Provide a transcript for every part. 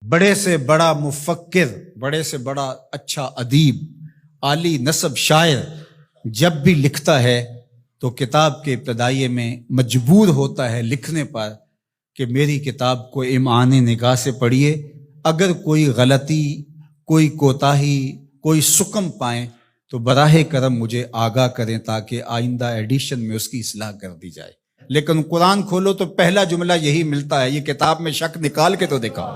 بڑے سے بڑا مفکر، بڑے سے بڑا اچھا ادیب، عالی نسب شاعر جب بھی لکھتا ہے تو کتاب کے ابتدائیے میں مجبور ہوتا ہے لکھنے پر کہ میری کتاب کو امعان نگاہ سے پڑھیے، اگر کوئی غلطی، کوئی کوتاہی، کوئی سکم پائیں تو براہ کرم مجھے آگاہ کریں تاکہ آئندہ ایڈیشن میں اس کی اصلاح کر دی جائے۔ لیکن قرآن کھولو تو پہلا جملہ یہی ملتا ہے، یہ کتاب میں شک نکال کے تو دکھاؤ،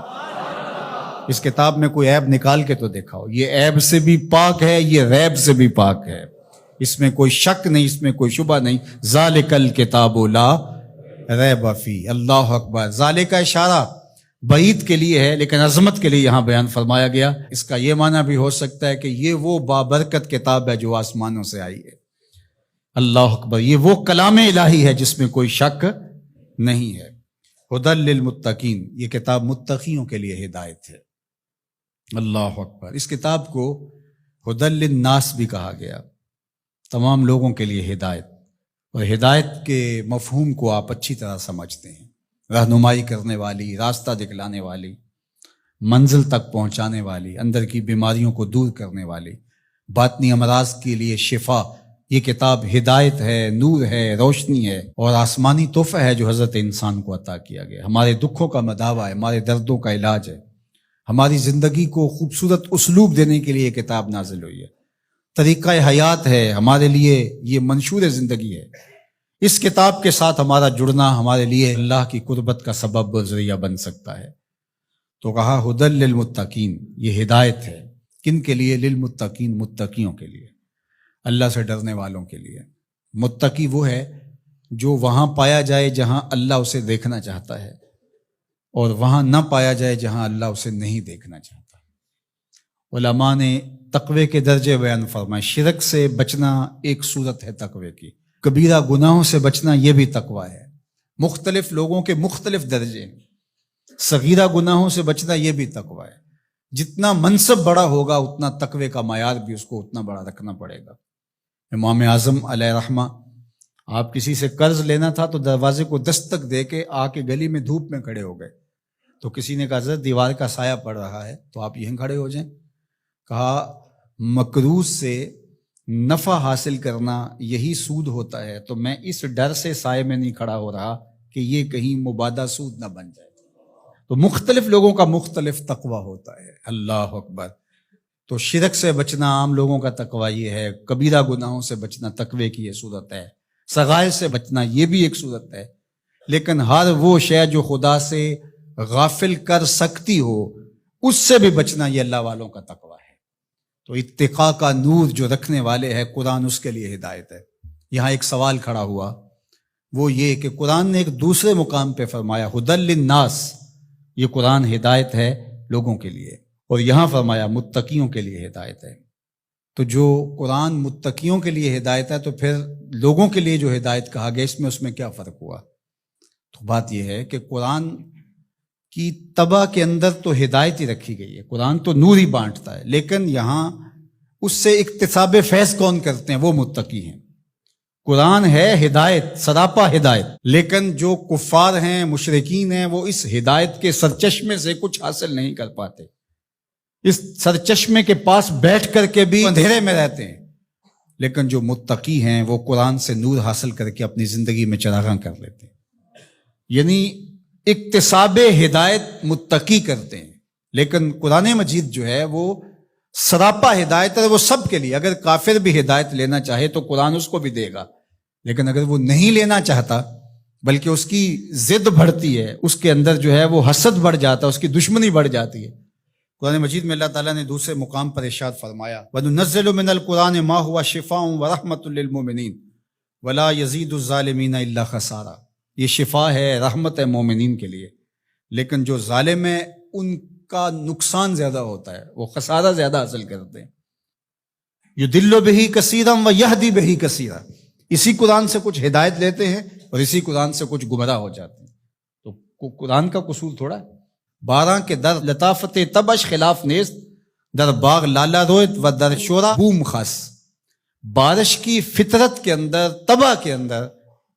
اس کتاب میں کوئی عیب نکال کے تو دکھاؤ، یہ عیب سے بھی پاک ہے، یہ ریب سے بھی پاک ہے، اس میں کوئی شک نہیں، اس میں کوئی شبہ نہیں۔ ذالک الکتاب لا ریب فیہ۔ اللہ اکبر۔ ذالک کا اشارہ بعید کے لیے ہے لیکن عظمت کے لیے یہاں بیان فرمایا گیا۔ اس کا یہ معنی بھی ہو سکتا ہے کہ یہ وہ بابرکت کتاب ہے جو آسمانوں سے آئی ہے۔ اللہ اکبر۔ یہ وہ کلام الہی ہے جس میں کوئی شک نہیں ہے۔ ہدی للمتقین، یہ کتاب متقیوں کے لیے ہدایت ہے۔ اللہ اکبر۔ اس کتاب کو ہدی للناس بھی کہا گیا، تمام لوگوں کے لیے ہدایت، اور ہدایت کے مفہوم کو آپ اچھی طرح سمجھتے ہیں، رہنمائی کرنے والی، راستہ دکھلانے والی، منزل تک پہنچانے والی، اندر کی بیماریوں کو دور کرنے والی، باطنی امراض کے لیے شفا۔ یہ کتاب ہدایت ہے، نور ہے، روشنی ہے، اور آسمانی تحفہ ہے جو حضرت انسان کو عطا کیا گیا۔ ہمارے دکھوں کا مداوع ہے، ہمارے دردوں کا علاج ہے، ہماری زندگی کو خوبصورت اسلوب دینے کے لیے یہ کتاب نازل ہوئی ہے، طریقہ حیات ہے، ہمارے لیے یہ منشور زندگی ہے۔ اس کتاب کے ساتھ ہمارا جڑنا ہمارے لیے اللہ کی قربت کا سبب اور ذریعہ بن سکتا ہے۔ تو کہا ہدی للمتقین، یہ ہدایت ہے کن کے لیے؟ للمتقین، متقیوں کے لیے، اللہ سے ڈرنے والوں کے لیے۔ متقی وہ ہے جو وہاں پایا جائے جہاں اللہ اسے دیکھنا چاہتا ہے، اور وہاں نہ پایا جائے جہاں اللہ اسے نہیں دیکھنا چاہتا۔ علماء نے تقوی کے درجے بیان فرمائے۔ شرک سے بچنا ایک صورت ہے تقوی کی، کبیرہ گناہوں سے بچنا یہ بھی تقوی ہے۔ مختلف لوگوں کے مختلف درجے ہیں، صغیرہ گناہوں سے بچنا یہ بھی تقوی ہے۔ جتنا منصب بڑا ہوگا اتنا تقوی کا معیار بھی اس کو اتنا بڑا رکھنا پڑے گا۔ امام اعظم علیہ رحمہ، آپ کسی سے قرض لینا تھا تو دروازے کو دستک دے کے آ کے گلی میں دھوپ میں کھڑے ہو گئے، تو کسی نے کہا حضرت دیوار کا سایہ پڑ رہا ہے تو آپ یہیں کھڑے ہو جائیں۔ کہا مقروض سے نفع حاصل کرنا یہی سود ہوتا ہے، تو میں اس ڈر سے سائے میں نہیں کھڑا ہو رہا کہ یہ کہیں مبادہ سود نہ بن جائے۔ تو مختلف لوگوں کا مختلف تقوی ہوتا ہے۔ اللہ اکبر۔ تو شرک سے بچنا عام لوگوں کا تقوی یہ ہے، کبیرہ گناہوں سے بچنا تقوی کی یہ صورت ہے، صغائر سے بچنا یہ بھی ایک صورت ہے۔ لیکن ہر وہ شے جو خدا سے غافل کر سکتی ہو اس سے بھی بچنا یہ اللہ والوں کا تقوی ہے۔ تو اتقاء کا نور جو رکھنے والے ہیں قرآن، اس کے لیے ہدایت ہے۔ یہاں ایک سوال کھڑا ہوا، وہ یہ کہ قرآن نے ایک دوسرے مقام پہ فرمایا ہدی للناس، یہ قرآن ہدایت ہے لوگوں کے لیے، اور یہاں فرمایا متقیوں کے لیے ہدایت ہے۔ تو جو قرآن متقیوں کے لیے ہدایت ہے تو پھر لوگوں کے لیے جو ہدایت کہا گیا اس میں کیا فرق ہوا؟ تو بات یہ ہے کہ قرآن کی طبع کے اندر تو ہدایت ہی رکھی گئی ہے، قرآن تو نور ہی بانٹتا ہے، لیکن یہاں اس سے اکتساب فیض کون کرتے ہیں؟ وہ متقی ہیں۔ قرآن ہے ہدایت، سراپا ہدایت، لیکن جو کفار ہیں، مشرکین ہیں، وہ اس ہدایت کے سرچشمے سے کچھ حاصل نہیں کر پاتے، اس سرچشمے کے پاس بیٹھ کر کے بھی اندھیرے میں رہتے ہیں۔ لیکن جو متقی ہیں وہ قرآن سے نور حاصل کر کے اپنی زندگی میں چراغاں کر لیتے ہیں، یعنی اکتساب ہدایت متقی کرتے ہیں۔ لیکن قرآن مجید جو ہے وہ سراپا ہدایت ہے، وہ سب کے لیے۔ اگر کافر بھی ہدایت لینا چاہے تو قرآن اس کو بھی دے گا، لیکن اگر وہ نہیں لینا چاہتا بلکہ اس کی ضد بڑھتی ہے، اس کے اندر جو ہے وہ حسد بڑھ جاتا ہے، اس کی دشمنی بڑھ جاتی ہے۔ قرآن مجید میں اللہ تعالیٰ نے دوسرے مقام پر ارشاد فرمایا وَنُنَزِّلُ مِنَ الْقُرْآنِ مَا هُوَ شِفَاءٌ وَرَحْمَةٌ لِّلْمُؤْمِنِينَ وَلَا يَزِيدُ الظَّالِمِينَ إِلَّا خَسَارًا۔ یہ شفا ہے، رحمت ہے مومنین کے لیے، لیکن جو ظالم ہے ان کا نقصان زیادہ ہوتا ہے، وہ خسارہ زیادہ حاصل کرتے ہیں۔ یُضِلُّ بِهِ كَثِيرًا وَيَهْدِي بِهِ كَثِيرًا۔ اسی قرآن سے کچھ ہدایت لیتے ہیں اور اسی قرآن سے کچھ گمراہ ہو جاتے ہیں۔ تو قرآن کا قصور تھوڑا ہے۔ 12 کے در لطافت تبش خلاف نیست، در باغ لالا رویت و در شورا بوم خاص۔ بارش کی فطرت کے اندر، طبع کے اندر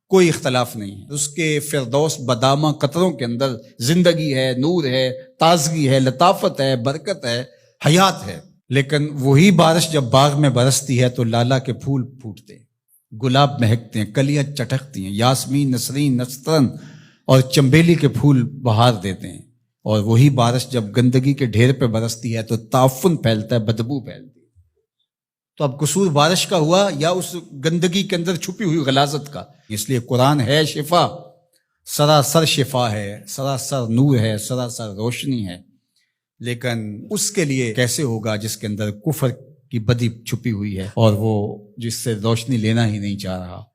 کوئی اختلاف نہیں ہے. اس کے فردوس بدامہ قطروں کے اندر زندگی ہے، نور ہے، تازگی ہے، لطافت ہے، برکت ہے، حیات ہے. لیکن وہی بارش جب باغ میں برستی ہے تو لالا کے پھول پھوٹتے ہیں، گلاب مہکتے ہیں، کلیاں چٹکتی ہیں، یاسمین، نسرین، نسترن اور چمبیلی کے پھول بہار دیتے ہیں. اور وہی بارش جب گندگی کے ڈھیر پہ برستی ہے تو تعفن پھیلتا ہے، بدبو پھیلتی ہے. تو اب قصور بارش کا ہوا یا اس گندگی کے اندر چھپی ہوئی غلاظت کا؟ اس لیے قرآن ہے شفا، سراسر شفا ہے، سراسر نور ہے، سراسر روشنی ہے. لیکن اس کے لیے کیسے ہوگا جس کے اندر کفر کی بدی چھپی ہوئی ہے اور وہ جس سے روشنی لینا ہی نہیں چاہ رہا.